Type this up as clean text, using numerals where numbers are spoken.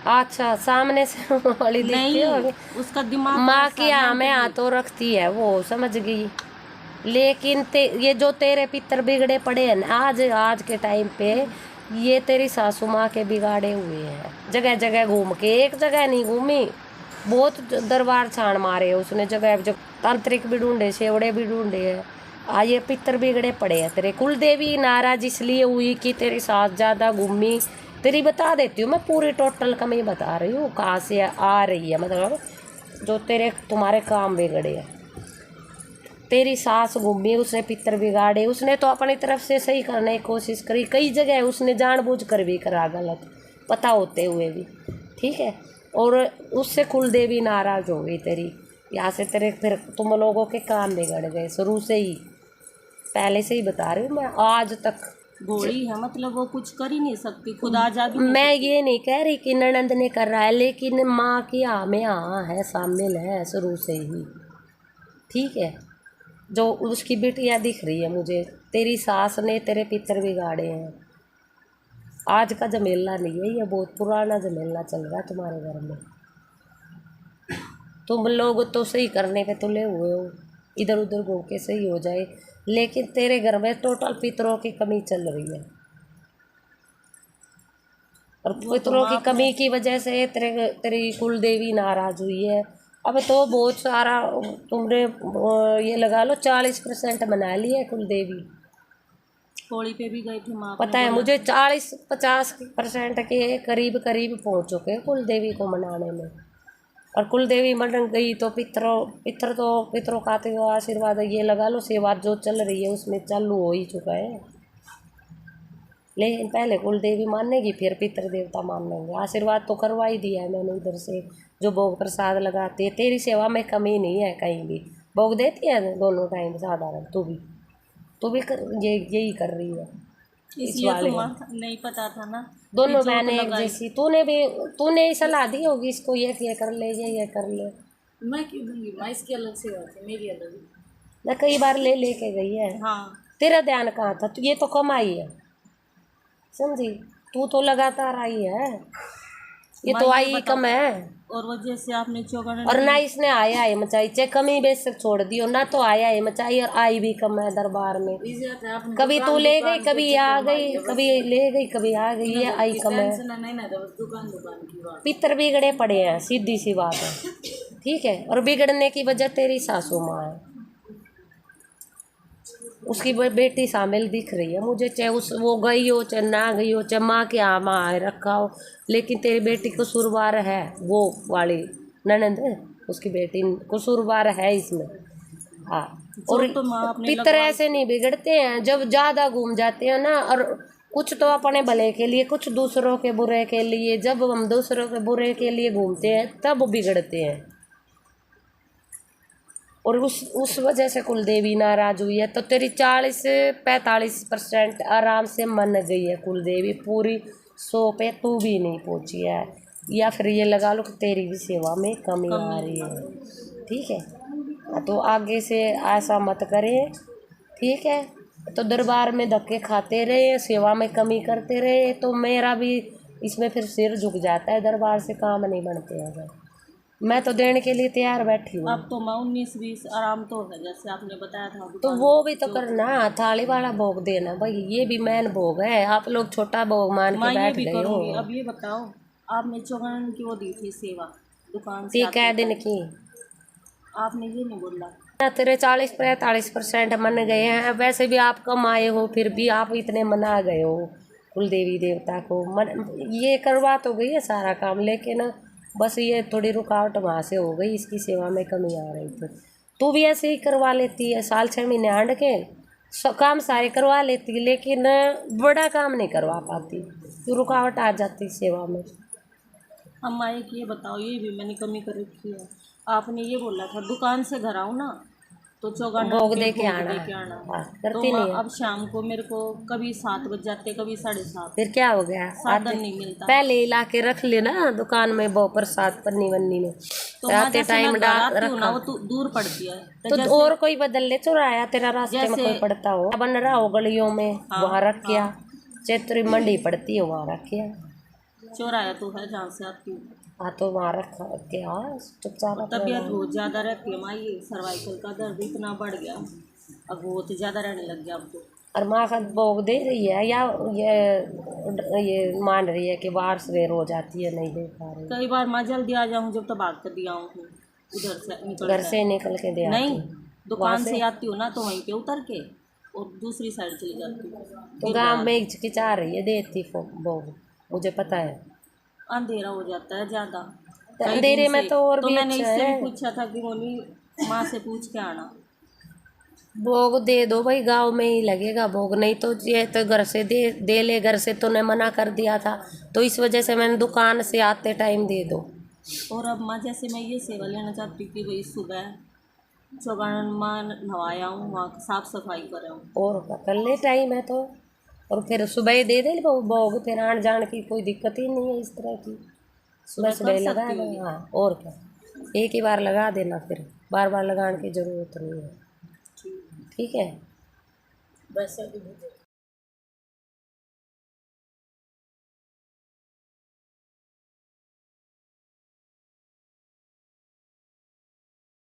अच्छा, सामने से वाली दिखती होगी। उसका दिमाग माँ की में हाथों रखती है वो, समझ गई। लेकिन ये जो तेरे पितर बिगड़े पड़े हैं ना आज आज के टाइम पे, ये तेरी सासू माँ के बिगाड़े हुए हैं। जगह जगह घूम के, एक जगह नहीं घूमी, बहुत दरबार छान मारे उसने, जगह जगह तांत्रिक भी ढूंढे, सेवड़े भी ढूंढे हैं। ये पितर बिगड़े पड़े हैं तेरे। कुल देवी नाराज इसलिए हुई कि तेरी सास ज़्यादा घूमी। तेरी बता देती हूँ मैं, पूरी टोटल कमी बता रही हूँ कहाँ से आ रही है, मतलब जो तेरे तुम्हारे काम बिगड़े हैं। तेरी सास घूमी, उसने पितर बिगाड़े, उसने तो अपनी तरफ से सही करने की कोशिश करी, कई जगह उसने जानबूझकर भी करा गलत, पता होते हुए भी, ठीक है। और उससे कुल देवी नाराज हो गई तेरी, यहाँ से तेरे फिर तुम लोगों के काम बिगड़ गए शुरू से ही, पहले से ही बता रही हूँ मैं, आज तक गोली है, मतलब वो कुछ कर ही नहीं सकती, खुद आ जा भी नहीं मैं सकती। ये नहीं कह रही कि ननंद ने कर रहा है, लेकिन माँ की में है, शामिल है शुरू से ही, ठीक है। जो उसकी बेटियाँ दिख रही है मुझे, तेरी सास ने तेरे पितर बिगाड़े हैं। आज का झमेला नहीं है ये, बहुत पुराना झमेला चल रहा है तुम्हारे घर में। तुम लोग तो सही करने पे तुले हुए हो, इधर उधर घूम के सही हो जाए, लेकिन तेरे घर में टोटल पितरों की कमी चल रही है। और पितरों की कमी की वजह से तेरी कुल देवी नाराज हुई है। अब तो बहुत सारा तुमने ये लगा लो 40% बना ली है कुल देवी। होली पे भी गए थे माँ, पता है मुझे 40-50% के करीब करीब पहुंच चुके हैं कुल देवी को मनाने में। और कुल देवी मन गई तो पितरों का तो आशीर्वाद ये लगा लो, सेवा जो चल रही है उसमें चालू हो ही चुका है। लेकिन पहले कुल देवी मानेगी, फिर पितर देवता मान लेंगे। आशीर्वाद तो करवा ही दिया है मैंने इधर से, जो भोग प्रसाद लगाती है। तेरी सेवा में कमी नहीं है कहीं भी, भोग देती है दोनों टाइम साधारण। तू भी यही कर रही है इस इसलिए तो वाले माँ में। नहीं पता था ना कि दोनों जोत बहनें एक लगाई। जैसी। तूने ही सलाह दी होगी इसको, ये कर ले, ये कर ले। मैं क्यों दूंगी माँ, इसकी अलग से बात है, मेरी अलग। मैं कई बार ले के गई है। हाँ, तेरा ध्यान कहाँ था? ये तो कमाई है, समझी? तू तो लगातार आई है, ये माँ तो ये आई बताओ, कम है। और वजह से आपने चौगन और की। ना इसने आया है मचाई, चाहे कमी बेशक छोड़ दियो ना, तो आया है मचाई, और आई भी कम है दरबार में। कभी तू ले गई, कभी आ गई, कभी ले गई, कभी आ गई, ये आई कम है। पितर बिगड़े पड़े हैं, सीधी सी बात है, ठीक है। और बिगड़ने की वजह तेरी सासू माँ है, उसकी बेटी शामिल दिख रही है मुझे, चाहे वो गई हो चाहे ना गई हो, चाहे माँ के माँ आए रखा हो, लेकिन तेरी बेटी कसूरवार है। वो वाली ननंद, उसकी बेटी कसूरवार है इसमें, हाँ। और तो माँ अपने पितर ऐसे नहीं बिगड़ते हैं, जब ज़्यादा घूम जाते हैं ना, और कुछ तो अपने भले के लिए, कुछ दूसरों के बुरे के लिए। जब हम दूसरों के बुरे के लिए घूमते हैं तब बिगड़ते हैं, और उस वजह से कुलदेवी नाराज हुई है। तो तेरी 40-45% आराम से मन गई है कुलदेवी, पूरी 100 पे तू भी नहीं पहुंची है। या फिर ये लगा लो कि तेरी भी सेवा में कमी आ रही है, ठीक है। तो आगे से ऐसा मत करें, ठीक है। तो दरबार में धक्के खाते रहे, सेवा में कमी करते रहे, तो मेरा भी इसमें फिर सिर झुक जाता है। दरबार से काम नहीं बनते हैं अगर, मैं तो देने के लिए तैयार बैठी हूँ। अब तो मैं 19-20 आराम तो है, जैसे आपने बताया था तो दुकान वो भी तो जो। करना, थाली वाला भोग देना भाई, ये भी मैन भोग है। आप लोग छोटा भोग मान के मैं ये बैठ भी गए हो। करूँगी। अब ये बताओ, आपने चौगन की वो दी थी सेवा दुकान से ती आते कै दिन टाइम, की आपने ये नहीं बोला। ना, तेरे 40-45% मन गए हैं। वैसे भी आप कम आए हो, फिर भी आप इतने मना गए हो कुल देवी देवता को। ये करवा तो गई है सारा काम, लेकिन बस ये थोड़ी रुकावट वहाँ से हो गई, इसकी सेवा में कमी आ रही थी। तू भी ऐसे ही करवा लेती है, साल 6 महीने हांड के काम सारे करवा लेती, लेकिन बड़ा काम नहीं करवा पाती, तो रुकावट आ जाती सेवा में। हम आए कि ये बताओ, ये भी मैंने कमी कर रखी है। आपने ये बोला था दुकान से घर आओ ना, तो चौगानन भोग पे दे के भोग आना, दे के आना। हाँ तो करती नहीं है। अब शाम को मेरे को कभी 7 बज जाते, कभी 7:30, फिर क्या हो गया? आते साधन नहीं मिलता। पहले ही ला के रख लेना दुकान में, वो प्रसाद पन्नी वन्नी में तो मैं आते जैसे मैं टाइम घर डाल आती हूँ ना, रखा। वो तो दूर पड़ती है, तो जैसे और कोई बदल ले, चुराया तेरा रास्ते में जैसे कोई पड़ता हो, बन रहा हो गलियों में, हाँ वहाँ रख किया। हाँ। चैत्री मंडी पड़ती है वहाँ रख किया। चौराया तो है जहाँ से आती हूँ। हाँ तो वहाँ रखा के आ चुपचाप अपना तबीयत नाम। बहुत ज़्यादा रहती है माँ, ये सर्वाइकल का दर्द इतना बढ़ गया, अब बहुत ज़्यादा रहने लग गया अब तो। और माँ का भोग दे रही है या ये मान रही है कि बाहर सवेर हो जाती है, नहीं दे पा रही? कई बार माँ जल्दी आ जाऊँ जब तो भाग कर दिया हूँ उधर से निकल घर कर। से निकल के दे आती नहीं, हूँ? वहाँ दुकान से से आती हूँ ना तो वहीं पे उतर के और दूसरी साइड चली जाती हूँ। तो फिर गाँव मैं में हिचकिचा रही है देती भोग, मुझे पता है। अंधेरा हो जाता है ज़्यादा तो कई दिन अंधेरे में से, तो और तो भी मैंने अच्छा इससे भी है। पूछा था कि मोनी माँ से पूछ के आना। भोग दे दो भाई, गांव में ही लगेगा भोग, नहीं तो ये तो घर से दे ले, घर से तो ने मना कर दिया था, तो इस वजह से मैंने दुकान से आते टाइम दे दो। और अब माँ जैसे मैं ये सेवा लेना चाहती हूँ कि भाई सुबह चौगान माँ नवाया हूँ, वहाँ साफ सफाई करे हूँ। और क्या, कर ले टाइम है तो। और फिर सुबह दे दे भोग, फिर आन जान की कोई दिक्कत ही नहीं है इस तरह की। सुबह सुबह कर सुबह लगा सकती हूँ ये। देना, हाँ और क्या, एक ही बार लगा देना, फिर बार बार लगाने की जरूरत नहीं है। ठीक है। वैसे भी